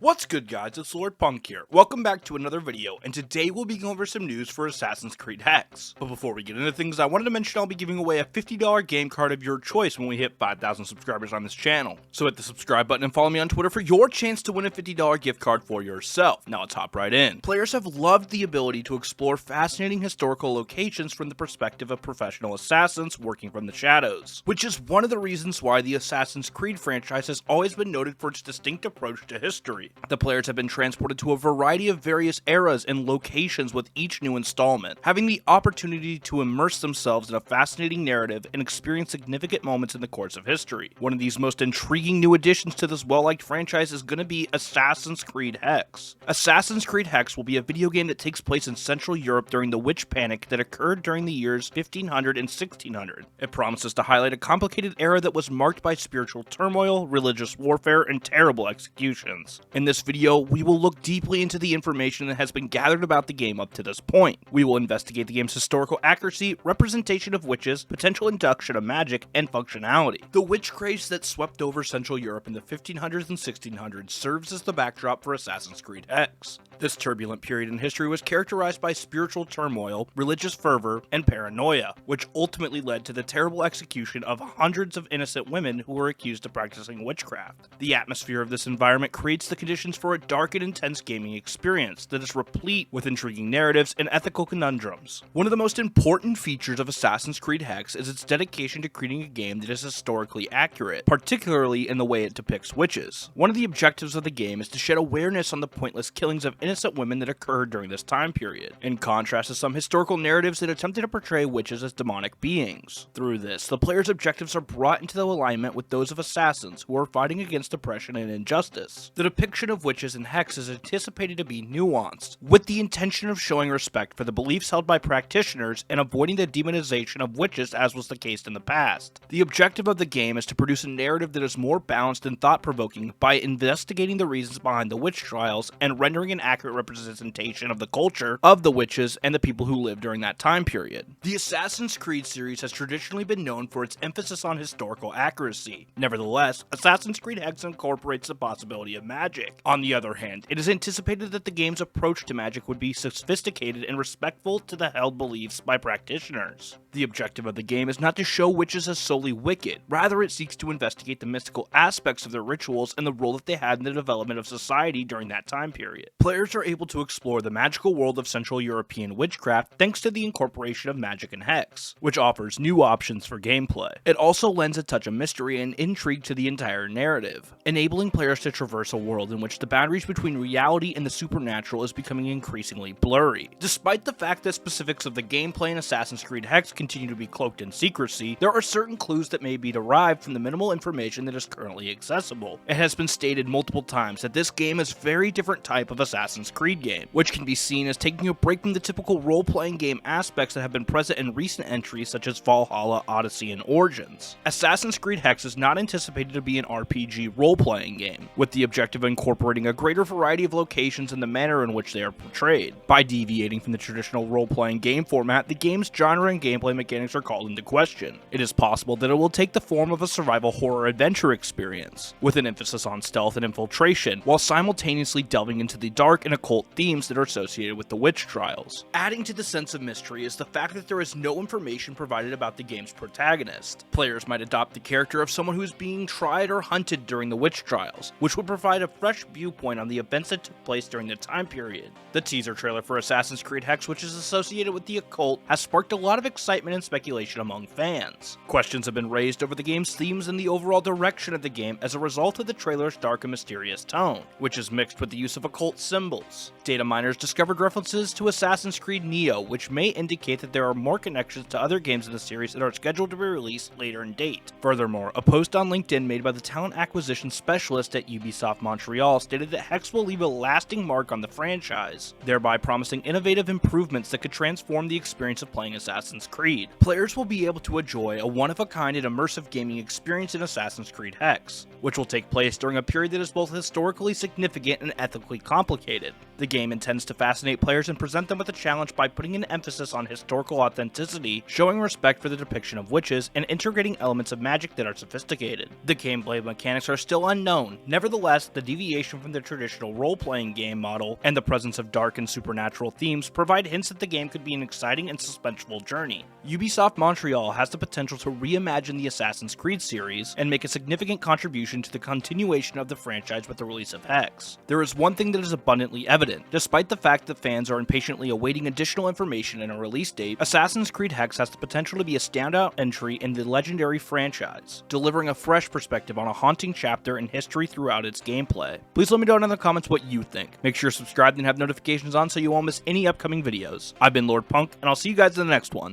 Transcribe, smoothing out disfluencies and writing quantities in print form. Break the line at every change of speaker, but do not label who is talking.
What's good guys, it's Lord Punk here. Welcome back to another video, and today we'll be going over some news for Assassin's Creed Hexe. But before we get into things, I wanted to mention I'll be giving away a $50 game card of your choice when we hit 5,000 subscribers on this channel. So hit the subscribe button and follow me on Twitter for your chance to win a $50 gift card for yourself. Now let's hop right in. Players have loved the ability to explore fascinating historical locations from the perspective of professional assassins working from the shadows, which is one of the reasons why the Assassin's Creed franchise has always been noted for its distinct approach to history. The players have been transported to a variety of various eras and locations with each new installment, having the opportunity to immerse themselves in a fascinating narrative and experience significant moments in the course of history. One of these most intriguing new additions to this well-liked franchise is going to be Assassin's Creed Hexe. Assassin's Creed Hexe will be a video game that takes place in Central Europe during the witch panic that occurred during the years 1500 and 1600. It promises to highlight a complicated era that was marked by spiritual turmoil, religious warfare, and terrible executions. In this video, we will look deeply into the information that has been gathered about the game up to this point. We will investigate the game's historical accuracy, representation of witches, potential induction of magic, and functionality. The witch craze that swept over Central Europe in the 1500s and 1600s serves as the backdrop for Assassin's Creed Hexe. This turbulent period in history was characterized by spiritual turmoil, religious fervor, and paranoia, which ultimately led to the terrible execution of hundreds of innocent women who were accused of practicing witchcraft. The atmosphere of this environment creates the conditions for a dark and intense gaming experience that is replete with intriguing narratives and ethical conundrums. One of the most important features of Assassin's Creed Hexe is its dedication to creating a game that is historically accurate, particularly in the way it depicts witches. One of the objectives of the game is to shed awareness on the pointless killings of innocent women that occurred during this time period, in contrast to some historical narratives that attempted to portray witches as demonic beings. Through this, the player's objectives are brought into alignment with those of assassins who are fighting against oppression and injustice. The depiction of witches in Hexe is anticipated to be nuanced, with the intention of showing respect for the beliefs held by practitioners and avoiding the demonization of witches as was the case in the past. The objective of the game is to produce a narrative that is more balanced and thought-provoking by investigating the reasons behind the witch trials and rendering an accurate representation of the culture of the witches and the people who lived during that time period. The Assassin's Creed series has traditionally been known for its emphasis on historical accuracy. Nevertheless, Assassin's Creed Hexe incorporates the possibility of magic. On the other hand, it is anticipated that the game's approach to magic would be sophisticated and respectful to the held beliefs by practitioners. The objective of the game is not to show witches as solely wicked, rather it seeks to investigate the mystical aspects of their rituals and the role that they had in the development of society during that time period. Players are able to explore the magical world of Central European witchcraft thanks to the incorporation of magic in Hexe, which offers new options for gameplay. It also lends a touch of mystery and intrigue to the entire narrative, enabling players to traverse a world in which the boundaries between reality and the supernatural is becoming increasingly blurry. Despite the fact that specifics of the gameplay in Assassin's Creed Hexe continue to be cloaked in secrecy, there are certain clues that may be derived from the minimal information that is currently accessible. It has been stated multiple times that this game is a very different type of Assassin's Creed game, which can be seen as taking a break from the typical role-playing game aspects that have been present in recent entries such as Valhalla, Odyssey, and Origins. Assassin's Creed Hexe is not anticipated to be an RPG role-playing game, with the objective of incorporating a greater variety of locations and the manner in which they are portrayed. By deviating from the traditional role-playing game format, the game's genre and gameplay mechanics are called into question. It is possible that it will take the form of a survival horror adventure experience, with an emphasis on stealth and infiltration, while simultaneously delving into the dark and occult themes that are associated with the witch trials. Adding to the sense of mystery is the fact that there is no information provided about the game's protagonist. Players might adopt the character of someone who is being tried or hunted during the witch trials, which would provide a fresh viewpoint on the events that took place during the time period. The teaser trailer for Assassin's Creed Hexe, which is associated with the occult, has sparked a lot of excitement and speculation among fans. Questions have been raised over the game's themes and the overall direction of the game as a result of the trailer's dark and mysterious tone, which is mixed with the use of occult symbols. Data miners discovered references to Assassin's Creed Neo, which may indicate that there are more connections to other games in the series that are scheduled to be released later in date. Furthermore, a post on LinkedIn made by the talent acquisition specialist at Ubisoft Montreal stated that Hexe will leave a lasting mark on the franchise, thereby promising innovative improvements that could transform the experience of playing Assassin's Creed. Players will be able to enjoy a one-of-a-kind and immersive gaming experience in Assassin's Creed Hexe, which will take place during a period that is both historically significant and ethically complicated. The game intends to fascinate players and present them with a challenge by putting an emphasis on historical authenticity, showing respect for the depiction of witches, and integrating elements of magic that are sophisticated. The gameplay mechanics are still unknown. Nevertheless, the deviation from the traditional role-playing game model and the presence of dark and supernatural themes provide hints that the game could be an exciting and suspenseful journey. Ubisoft Montreal has the potential to reimagine the Assassin's Creed series and make a significant contribution to the continuation of the franchise with the release of Hexe. There is one thing that is abundantly evident. Despite the fact that fans are impatiently awaiting additional information and a release date, Assassin's Creed Hexe has the potential to be a standout entry in the legendary franchise, delivering a fresh perspective on a haunting chapter in history throughout its gameplay. Please let me know in the comments what you think. Make sure you're subscribed and have notifications on so you won't miss any upcoming videos. I've been Lord Punk, and I'll see you guys in the next one.